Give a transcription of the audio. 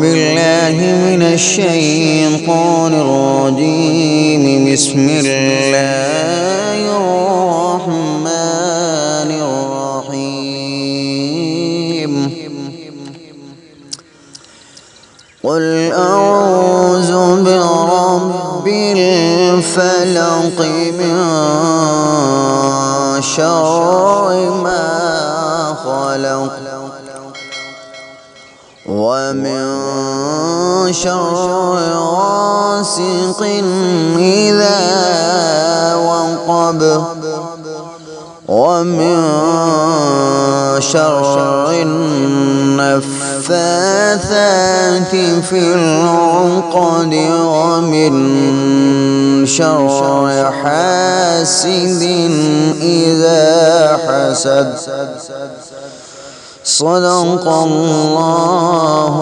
بالله من الشيطان الرجيم. بسم الله الرحمن الرحيم. قل أعوذ برب الفلق من شر ما خلق ومن شر غاسق إذا وقب ومن شر النفاثات في العقد ومن شر حاسد إذا حسد. صدق الله